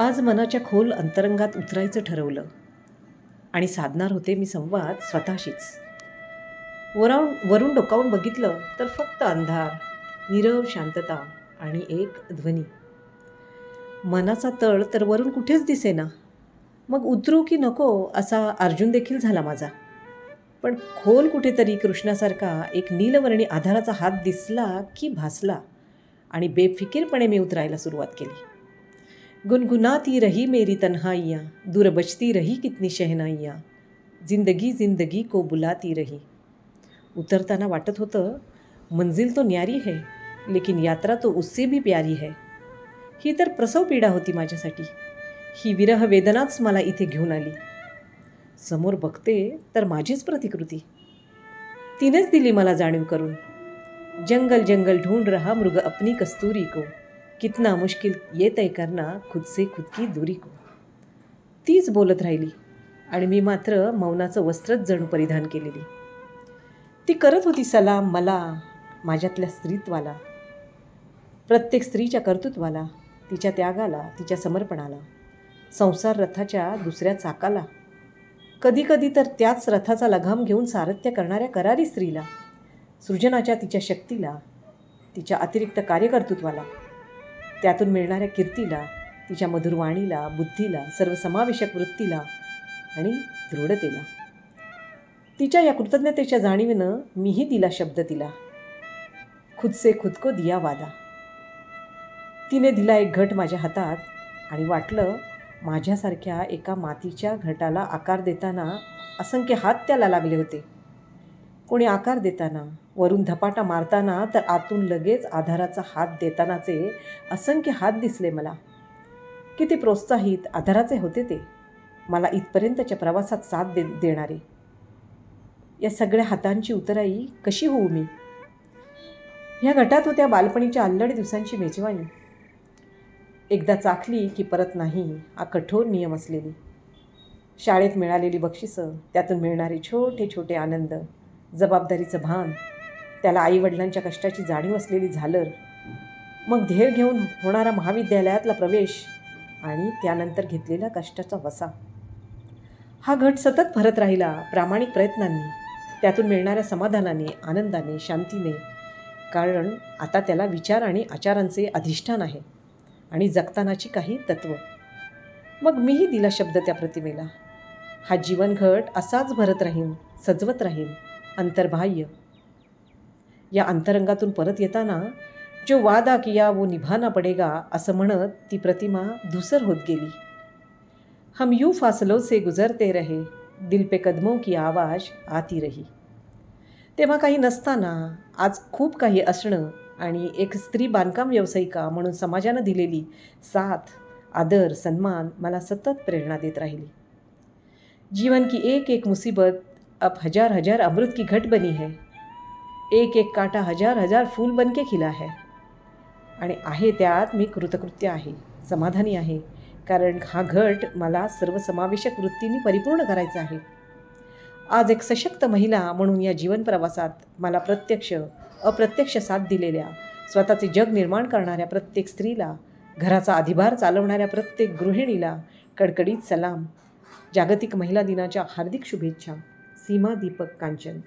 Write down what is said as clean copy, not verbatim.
आज मनाच्या खोल अंतरंगात उतरायचं ठरवलं आणि साधणार होते मी संवाद स्वतःशीच. वरून डोकावून बघितलं तर फक्त अंधार, नीरव शांतता आणि एक ध्वनी. मनाचा तळ तर वरून कुठेच दिसेना. मग उतरू की नको असा अर्जुन देखील झाला माझा. पण खोल कुठेतरी कृष्णासारखा एक नीलवर्णी आधाराचा हात दिसला की भासला आणि बेफिकीरपणे मी उतरायला सुरुवात केली. गुनगुनाती रही मेरी तन्हाइयाँ, दूर बजती रही कितनी शहनाइयाँ, जिंदगी जिंदगी को बुलाती रही. उतरताना वाटत होतं, मंजिल तो न्यारी है, लेकिन यात्रा तो उससे भी प्यारी है. ही तर प्रसव पीडा होती माझ्यासाठी. ही विरह वेदनाच मला इथे घेऊन आली. समोर बघते तर माझीच प्रतिकृती. तिनेच दिली मला जाणीव करून. जंगल जंगल ढूंढ रहा मृग अपनी कस्तूरी को, कितना मुश्किल ये तय करना खुद से खुद की दूरी को. तीच बोलत राहिली आणि मी मात्र मौनाचं वस्त्रच जणू परिधान केलेली. ती करत होती सलाम मला, माझ्यातल्या स्त्रीत्वाला, प्रत्येक स्त्रीच्या कर्तृत्वाला, तिच्या त्यागाला, तिच्या समर्पणाला, संसार रथाच्या दुसऱ्या चाकाला, कधी कधी तर त्याच रथाचा लगाम घेऊन सारथ्य करणाऱ्या करारी स्त्रीला, सृजनाच्या तिच्या शक्तीला, तिच्या अतिरिक्त कार्यकर्तृत्वाला, त्यातून मिळणाऱ्या कीर्तीला, तिच्या मधुरवाणीला, बुद्धीला, सर्वसमावेशक वृत्तीला आणि दृढतेला. तिच्या या कृतज्ञतेच्या जाणीवेनं मीही दिला शब्द तिला, खुद से खुद को दिया वादा. तिने दिला एक घट माझ्या हातात आणि वाटलं माझ्यासारख्या एका मातीच्या घटाला आकार देताना असंख्य हात त्याला लागले होते. कोणी आकार देताना, वरून धपाटा मारताना, तर आतून लगेच आधाराचा हात देतानाचे असंख्य हात दिसले मला. किती प्रोत्साहित आधाराचे होते ते, मला इथपर्यंतच्या प्रवासात साथ देणारे. या सगळ्या हातांची उतराई कशी होऊ मी? ह्या घटात होत्या बालपणीच्या अल्लड दिवसांची मेजवानी. एकदा चाखली की परत नाही हा कठोर नियम असलेली. शाळेत मिळालेली बक्षिसं, त्यातून मिळणारे छोटे छोटे आनंद, जबाबदारीचं भान, त्याला आईवडिलांच्या कष्टाची जाणीव असलेली झालर, मग ध्येय घेऊन होणारा महाविद्यालयातला प्रवेश आणि त्यानंतर घेतलेला कष्टाचा वसा. हा घट सतत भरत राहिला प्रामाणिक प्रयत्नांनी, त्यातून मिळणाऱ्या समाधानाने, आनंदाने, शांतीने. कारण आता त्याला विचार आणि आचारांचे अधिष्ठान आहे आणि जगतानाची काही तत्त्व. मग मीही दिला शब्द त्या प्रतिमेला. हा जीवनघट असाच भरत राहीन, सजवत राहीन, अंतर्बाह्य. या अंतरंगातून परत येताना जो वादा किया वो निभाना पडेगा असं म्हणत ती प्रतिमा धूसर होत गेली. हम यूं फासलों से गुजरते रहे, दिल पे कदमों की आवाज आती रही. तेव्हा काही नसताना आज खूप काही असणं आणि एक स्त्री बांधकाम व्यावसायिका म्हणून समाजानं दिलेली साथ, आदर, सन्मान मला सतत प्रेरणा देत राहिली. जीवन की एक एक मुसीबत अब हजार हजार अमृत की घट बनी है. एक एक काटा हजार हजार फूल बनके खिला है. आणि आहे त्यात मी कृतकृत्य आहे, समाधानी आहे, कारण हा घट मला सर्वसमावेशक वृत्तीने परिपूर्ण करायचा आहे. आज एक सशक्त महिला म्हणून या जीवन प्रवासात मला प्रत्यक्ष अप्रत्यक्ष साथ दिलेल्या, स्वतःचे जग निर्माण करणाऱ्या प्रत्येक स्त्रीला, घराचा अधिभार चालवणाऱ्या प्रत्येक गृहिणीला कडकडीत सलाम. जागतिक महिला दिनाच्या हार्दिक शुभेच्छा. सीमा दीपक कांचन.